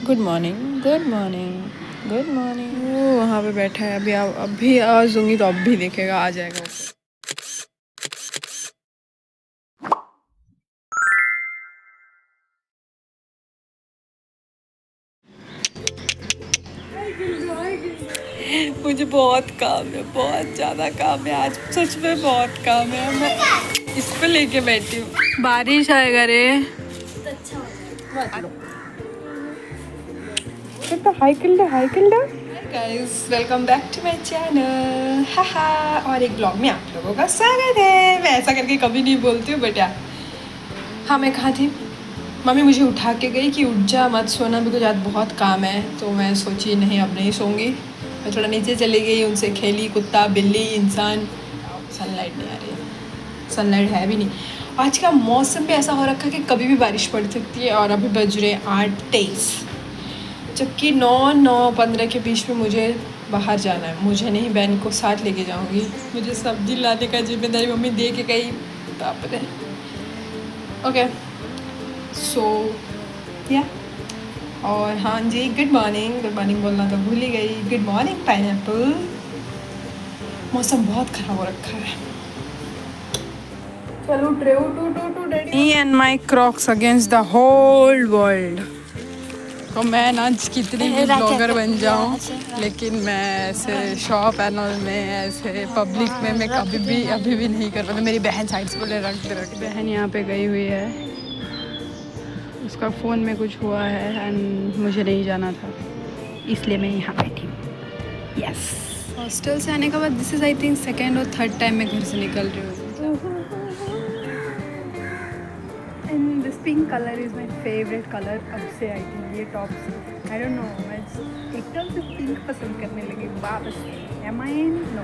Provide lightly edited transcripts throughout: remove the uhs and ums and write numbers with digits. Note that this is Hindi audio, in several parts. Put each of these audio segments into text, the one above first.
Good morning, good morning, good morning. वो वहाँ पे बैठा है। अभी आवाज़ दूंगी तो अब भी देखेगा, आ जाएगा ऊपर। मुझे बहुत काम है, बहुत ज़्यादा काम है आज, सच में बहुत काम है। मैं इस पे लेके बैठी हूँ। बारिश आएगा रे। Hi guys, welcome back to my channel. हाहा, और एक ब्लॉग में आप लोगों का स्वागत है। मैं ऐसा करके कभी नहीं बोलती हूँ बट यार, हाँ मैं कहाँ थी, मम्मी मुझे उठा के गई कि उठ जा, मत सोना, बिकॉज आज बहुत काम है। तो मैं सोची नहीं अब नहीं सोऊंगी। मैं थोड़ा नीचे चली गई, उनसे खेली, कुत्ता बिल्ली इंसान। सनलाइट नहीं आ रही है, सनलाइट है भी नहीं। आज का मौसम भी ऐसा हो रखा है कि कभी भी बारिश पड़ सकती है। और अभी बज रहे 8:23, जबकि 9-9:15 के बीच में मुझे बाहर जाना है। मुझे नहीं, बहन को साथ लेके जाऊंगी। मुझे सब्जी लाने का जिम्मेदारी मम्मी दे के गई। बाप रे। ओके सो या, और हाँ जी, गुड मॉर्निंग बोलना तो भूल ही गई। Good morning pineapple. मौसम बहुत ख़राब हो रखा है। चलो me and my crocs against the whole world. तो मैं ना कितनी भी ब्लॉगर बन जाऊँ, लेकिन मैं ऐसे शॉप एंड ऑल में, ऐसे पब्लिक में मैं अभी भी नहीं कर पाती। मेरी बहन साइड से बोले रख दे। बहन यहाँ पे गई हुई है, उसका फ़ोन में कुछ हुआ है एंड मुझे नहीं जाना था, इसलिए मैं यहाँ बैठी हूँ। यस, हॉस्टल से आने के बाद this is I think second और थर्ड टाइम मैं घर से निकल रही हूँ। And this pink colour is my favourite colour. अब से आई थिंक ये टॉप से, आई डोंट नो, मैं एकदम से पिंक पसंद करने लगी वापस। एम आई नो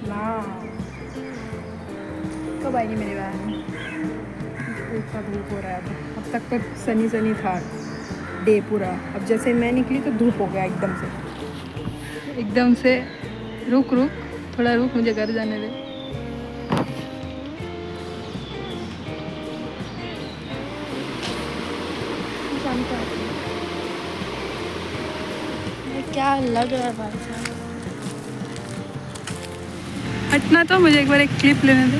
ना, कब आएगी मेरी बहन? इतना धूप हो रहा है। अब तक तो सनी था डे पूरा। अब जैसे मैं निकली तो धूप हो गया एकदम से। रुक थोड़ा रुक, मुझे घर जाने दे। क्या लग रहा है भाई साहब। हटना तो, मुझे एक बार एक क्लिप लेने दे।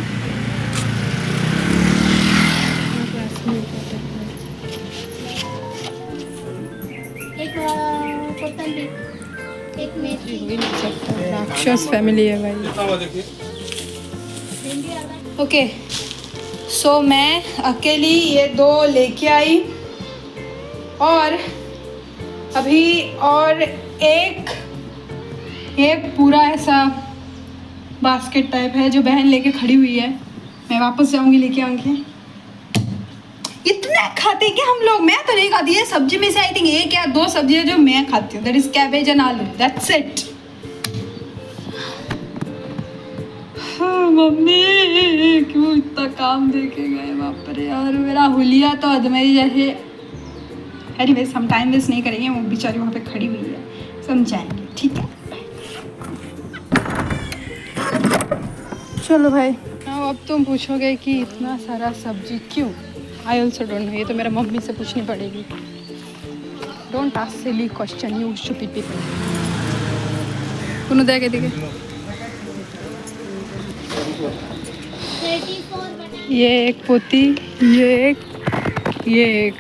एक कोतंबीर, एक मेथी। राक्षस फैमिली है भाई। ओके सो मैं अकेली ये 2 लेके आई, और अभी और एक पूरा ऐसा बास्केट टाइप है जो बहन लेके खड़ी हुई है। मैं वापस जाऊंगी लेके आऊंगी। इतना खाते हैं क्या हम लोग? मैं तो नहीं खाती है सब्जी में से। आई थिंक 1 या 2 सब्जियां जो मैं खाती हूँ, दैट इज कैबेज एंड आलू, दैट्स इट। हाँ मम्मी क्यों इतना काम देके गए, बाप रे यार। मेरा हुलिया तो अदमेरी जैसे। एनीवेज, हम टाइम वेस्ट नहीं करेंगे, वो बेचारी वहाँ पे खड़ी हुई है, समझाएंगे, ठीक है? चलो भाई। अब तुम पूछोगे कि इतना सारा सब्जी क्यों? आई ऑल्सो डोंट नो, ये तो मेरा मम्मी से पूछनी पड़ेगी। Don't ask silly question you stupid people. दे के दिखे ये एक पोती, ये एक।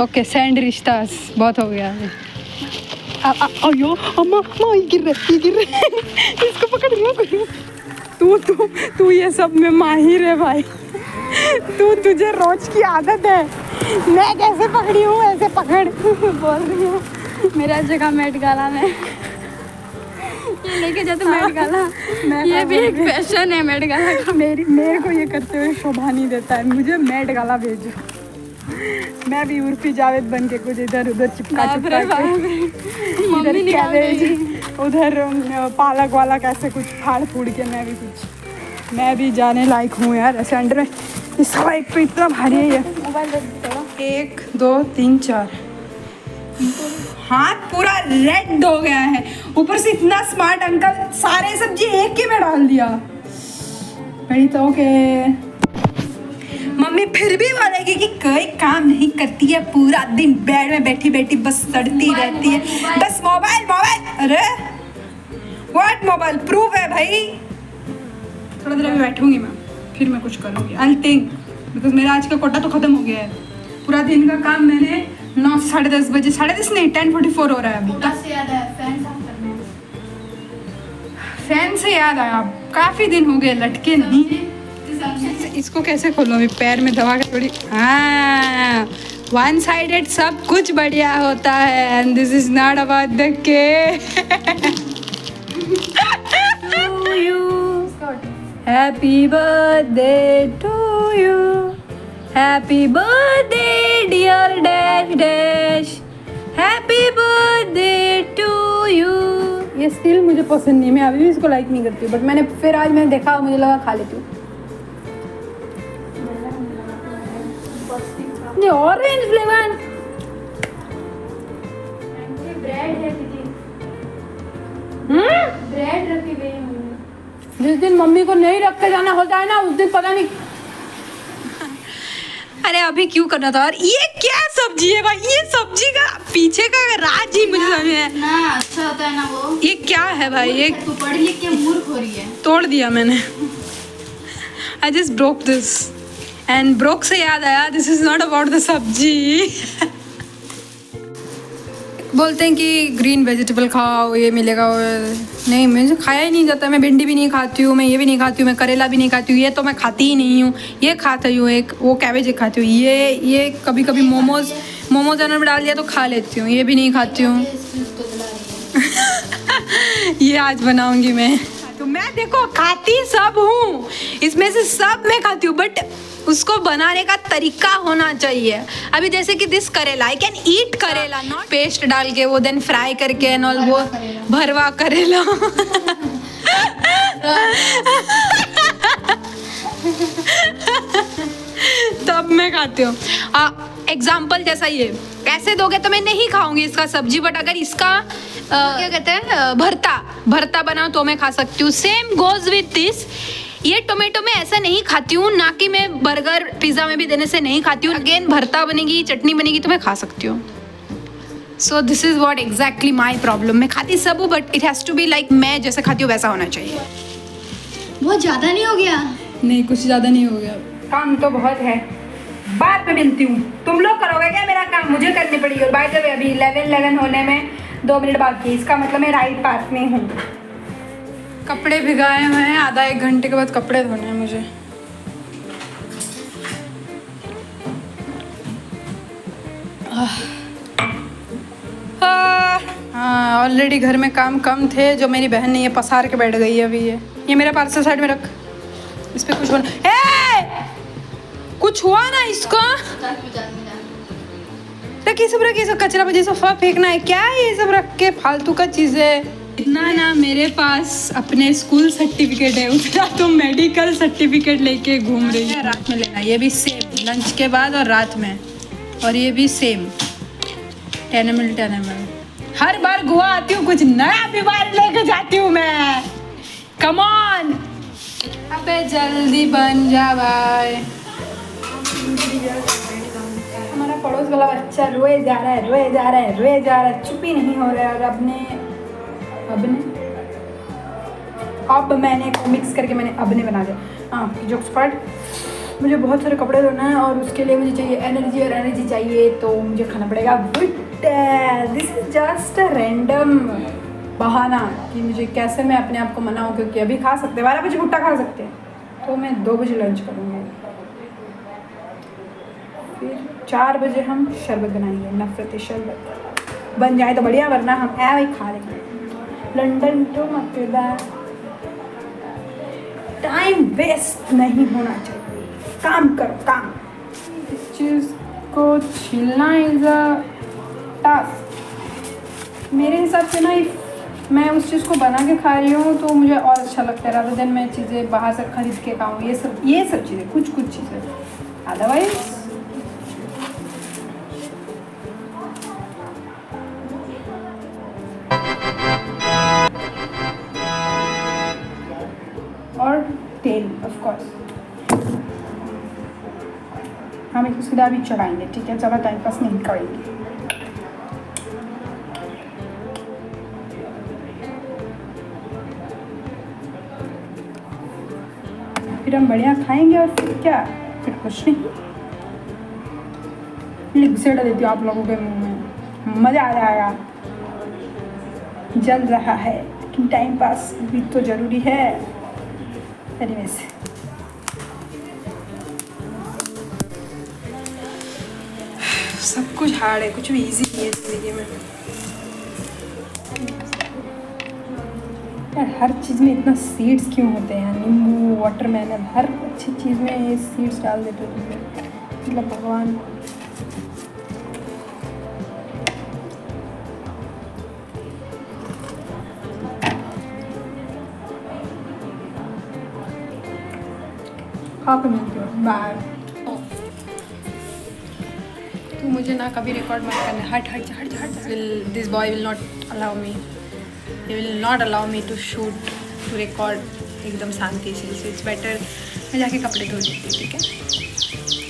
ओके, सैंड रिश्तास बहुत हो गया है। अयो अम्मा गिर रहे। इसको पकड़ लो। तू ये सब में माहिर है भाई। तुझे रोज की आदत है। मैं कैसे पकड़ी हूँ ऐसे पकड़। बोल रही हूँ मेरा जगह मेट गाला में ये लेके जाते मेट गाला। ये भी एक फैशन है मेट गाला का। मेरे को ये करते हुए शोभा नहीं देता है। मुझे मेट गाला भेजो, मैं भी उर्फी जावेद बन के कुछ इधर उधर चिपका के, इधर कैबेज उधर पालक वाला कैसे कुछ फाड़ फूड़ के मैं भी जाने लायक हूँ यार ऐसे अंडर में। इस हवा एक पे इतना भारी है। 1 2 3 4 हाथ पूरा रेड हो गया है। ऊपर से इतना स्मार्ट अंकल सारे सब्जी एक ही में डाल दिया। बड़ी तो ओके मम्मी फिर भी बोलेगी कि कोई काम नहीं करती है, पूरा दिन बेड में बैठी बैठी बस सड़ती रहती है, बस मोबाइल मोबाइल। अरे व्हाट मोबाइल? प्रूफ है भाई। थोड़ा देर अभी बैठूंगी मैं, फिर मैं कुछ करूँगी। आई थिंक बिकॉज मेरा आज का कोटा तो ख़त्म हो गया है। पूरा दिन का काम मैंने 9 से 10:30 बजे, 10:30 नहीं 10:44 हो रहा है अभी तक। फैन से याद आया, काफ़ी दिन हो गए लटके नहीं। इसको कैसे खोलो अभी? पैर में दबा के थोड़ी। हाँ, वन साइडेड सब कुछ बढ़िया होता है and this is not about the के। To you happy birthday to you, happy birthday dear dash dash, happy birthday to you. ये स्टिल मुझे पसंद नहीं, मैं अभी भी इसको लाइक नहीं करती हूँ, बट मैंने फिर आज मैंने देखा, मुझे लगा खा लेती हूँ। ये ऑरेंज फ्लेवर ब्रेड है दीदी, ब्रेड रखी गई है। जिस दिन मम्मी को नहीं रख के जाना होता है ना, उस दिन पता नहीं। अरे अभी क्यों करना था? और ये क्या सब्जी है भाई? ये सब्जी का पीछे का राज ही मुझे समझ में ना अच्छा होता है ना वो। ये क्या है भाई? ये तू पढ़ लिख के मूर्ख हो रही है। तोड़ दिया मैंने। I just broke this and broke से याद आया, this is not about the सब्जी। बोलते हैं कि ग्रीन वेजिटेबल खाओ, ये मिलेगा। नहीं, मुझे खाया ही नहीं जाता। मैं भिंडी भी नहीं खाती हूँ, मैं ये भी नहीं खाती हूँ, मैं करेला भी नहीं खाती हूँ, ये तो मैं खाती ही नहीं हूँ। ये खाती हूँ एक, वो कैबेज एक खाती हूँ। ये कभी कभी मोमोज अनर में डाल दिया तो खा लेती हूँ, ये भी नहीं खाती हूँ। ये आज बनाऊंगी मैं। तो मैं देखो खाती सब हूँ, इसमें से सब मैं खाती हूँ, बट उसको बनाने का तरीका होना चाहिए। अभी जैसे कि दिस करेला, आई कैन ईट करेला, नॉट पेस्ट डाल के वो देन फ्राई करके एंड ऑल, वो भरवा करेला। तब मैं खाती हूँ। एग्जाम्पल जैसा ये ऐसे दोगे तो मैं नहीं खाऊंगी इसका सब्जी, बट अगर इसका क्या कहते हैं भरता बनाओ तो मैं खा सकती हूँ। Same goes with this. ये टोमेटो में ऐसा नहीं खाती हूँ, ना कि मैं बर्गर पिज़्ज़ा में भी देने से नहीं खाती हूँ। अगेन भरता बनेगी, चटनी बनेगी तो मैं खा सकती हूँ। So this is what exactly my problem. मैं खाती सब हूँ, but it has to be like मैं जैसे खाती हूँ वैसा होना चाहिए। बहुत ज़्यादा नहीं हो गया? नहीं, कुछ ज़्यादा नहीं हो गया। काम तो बहुत है, बाद में मिलती हूँ। तुम लोग करोगे क्या मेरा काम? मुझे करनी पड़ेगी। और बाय द वे अभी 11 होने में 2 मिनट बाकी, इसका मतलब मैं राइट पाथ में हूँ। कपड़े भिगाए हुए हैं, आधा 1 घंटे के बाद कपड़े धोने हैं मुझे। हाँ, ऑलरेडी घर में काम कम थे, जो मेरी बहन ने ये पसार के बैठ गई है अभी। ये मेरा पार्सल साइड में रख, इस पे कुछ होना। कुछ हुआ ना इसको? रख, ये सब रख, ये सब कचरा बजे सफा फेंकना है क्या? ये सब रख के फालतू का चीज़ें। इतना ना मेरे पास अपने स्कूल सर्टिफिकेट है, उतना तो मेडिकल सर्टिफिकेट लेके घूम रही है। रात में लेना, ये भी सेम, लंच के बाद और रात में। और ये भी सेम 10 ml। हर बार गोवा आती हूँ कुछ नया बीमारी लेके जाती हूँ मैं। कम ऑन, अबे जल्दी बन जा भाई। हमारा पड़ोस वाला बच्चा रोए जा रहा है, चुप ही नहीं हो रहा है। और अब मैंने को मिक्स करके अब ने बना दिया। हाँ, जोक्स पार्ट, मुझे बहुत सारे कपड़े धोना है और उसके लिए मुझे चाहिए एनर्जी, और एनर्जी चाहिए तो मुझे खाना पड़ेगा भुट्टा। This is just a random बहाना कि मुझे कैसे मैं अपने आप को मनाऊँ, क्योंकि अभी खा सकते 12 बजे भुट्टा खा सकते हैं, तो मैं 2 बजे लंच करूँगी। फिर 4 बजे हम शरबत बनाएंगे, नफरती शरबत बन जाए तो बढ़िया, वरना हम वही खा लेंगे। लंदन तो मक्केदा, टाइम वेस्ट नहीं होना चाहिए, काम करो काम। इस चीज़ को छीलना इज अ टास्क मेरे हिसाब से ना। मैं उस चीज़ को बना के खा रही हूँ तो मुझे और अच्छा लगता है, रादर देन मैं चीज़ें बाहर से खरीद के खाऊँ। ये सब चीज़ें, कुछ चीज़ें, अदरवाइज और तेल ऑफ कोर्स। सुधा भी चढ़ाएंगे, ठीक है, ज़्यादा टाइम पास नहीं करेंगे। फिर हम बढ़िया खाएंगे और फिर क्या, फिर कुछ नहीं, घुसेड़ा देती हूँ आप लोगों के मुंह में, मज़ा आ जाएगा। जल रहा है लेकिन टाइम पास भी तो ज़रूरी है। एनीवेज, सब कुछ हार्ड है, कुछ भी इजी नहीं है ज़िंदगी में यार। हर चीज़ में इतना सीड्स क्यों होते हैं? नींबू, वाटरमेलन, हर अच्छी चीज़ में ये सीड्स डाल देते हैं, मतलब भगवान। खा के मिलती हूँ, बाय। तू मुझे ना कभी रिकॉर्ड मत करना, हट हट हट हट। This boy will not allow me, he will not allow me to shoot, to record एकदम शांति से। सो इट्स बेटर मैं जाके कपड़े धो लेती हूँ, ठीक है?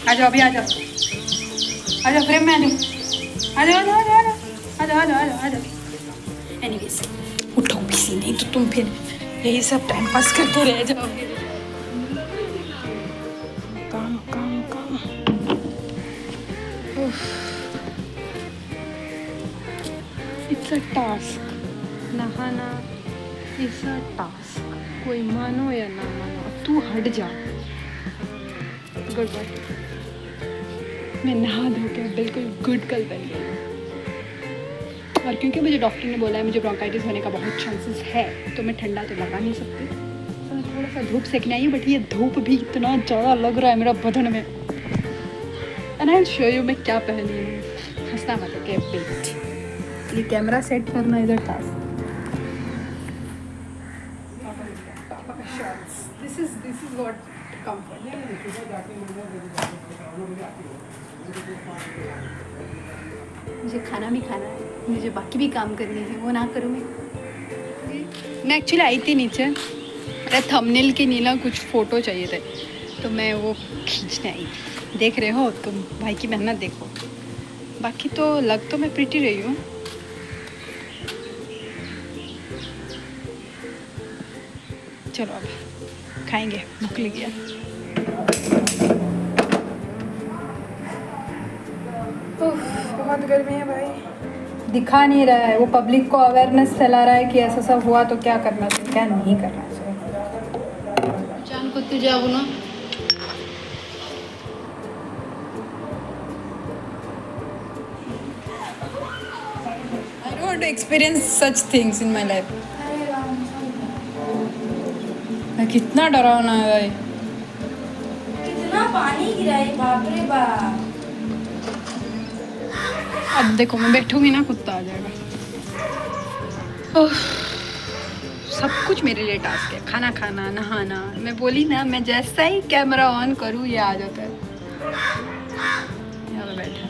आ जाओ, अभी आ जाओ, आ जाओ, फ्रेम में आ जाओ, आ जाओ, आ जाओ, आ जाओ, आ जाओ, आ जाओ, आ जाओ, आ जाओ। एनीवेज, उठो किसी, नहीं तो तुम फिर यही सब टाइम पास करते रह जाओगे। काम काम काम। इट्स अ टास्क, नहाना इट्स अ टास्क, कोई मानो या ना मानो। तू हट जा, गुड बाय। मैं नहा धो के बिल्कुल गुड कल बन गई हूँ, और क्योंकि मुझे डॉक्टर ने बोला है मुझे ब्रोंकाइटिस होने का बहुत चांसेस है, तो मैं ठंडा तो लगा नहीं सकती, तो मैं थोड़ा सा धूप सेकने आई हूँ। बट ये धूप भी इतना ज़्यादा लग रहा है मेरा बदन में। And I will show you मैं क्या पहनी हूँ, हंसना मत के बेट। ये कैमरा सेट करना इधर task. This is what comfort. मुझे खाना भी खाना है, मुझे बाकी भी काम करने हैं, वो ना करूँ मैं एक्चुअली आई थी नीचे, मेरा थंबनेल के नीला कुछ फ़ोटो चाहिए थे, तो मैं वो खींचने आई थी। देख रहे हो तुम, भाई की मेहनत देखो। बाकी तो लग तो मैं प्रिटी रही हूँ। चलो अब खाएंगे, भूख लगी है। बहुत गर्मी है भाई, दिखा नहीं रहा है। वो पब्लिक को अवेयरनेस फैला रहा है कि ऐसा सब हुआ तो क्या करना चाहिए, क्या नहीं करना चाहिए। जान को तू जाओ ना, I don't want to experience such things in my life. कितना डरावना है भाई, कितना पानी गिरा है, बाप रे बाप। अब देखो मैं बैठूंगी ना, कुत्ता आ जाएगा। ओह, सब कुछ मेरे लिए टास्क है, खाना खाना, नहाना। मैं बोली ना, मैं जैसा ही कैमरा ऑन करूँ ये आ जाता है। यहाँ पे बैठा है।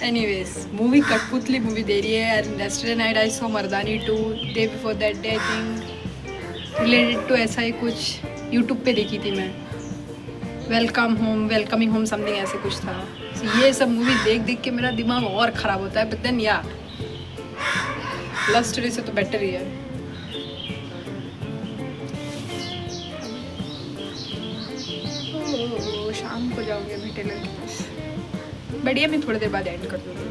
एनीवेज, मूवी कठपुतली मूवी दे रही है। And yesterday night I saw Mardaani 2, day before that day I think related to ऐसा ही कुछ यूट्यूब पे देखी थी मैं, वेलकमिंग होम समथिंग ऐसे कुछ था। So, ये सब मूवी देख देख के मेरा दिमाग और ख़राब होता है। बट देन या लव स्टोरी से तो बेटर ही है। शाम को जाऊँगी अभी टेलर के पास। बढ़िया, मैं थोड़ी देर बाद एंड कर दूँगी।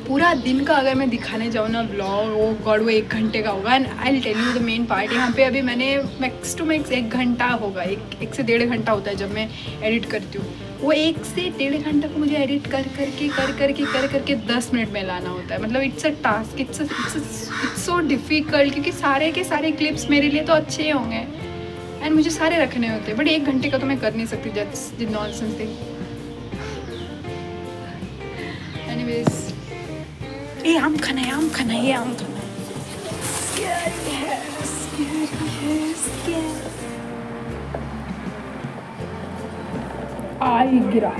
पूरा दिन का अगर मैं दिखाने जाऊँ ना व्लॉग, वो गॉड वो 1 घंटे का होगा। And I will tell you the main part. यहाँ पे अभी मैंने मैक्स टू मैक्स 1 घंटा होगा, एक से 1.5 घंटा होता है जब मैं एडिट करती हूँ। वो 1 से 1.5 घंटा को मुझे एडिट कर करके 10 मिनट में लाना होता है। मतलब it's a task, it's so difficult, क्योंकि सारे के सारे क्लिप्स मेरे लिए तो अच्छे होंगे एंड मुझे सारे रखने होते हैं। बट 1 घंटे का तो मैं कर नहीं सकती, that's the nonsense thing. Anyways, ये आम खाना है, आम खाना है, ये आम खाना है। आई गिरा।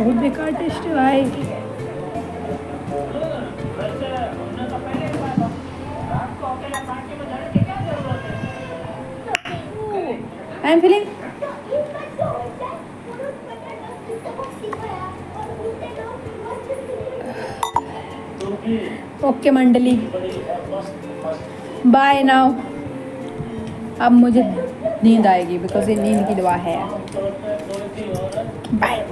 बहुत बेकार टेस्ट है भाई। आई एम फीलिंग ओके मंडली, बाय नाउ। अब मुझे नींद आएगी बिकॉज ये नींद की दवा है। बाय।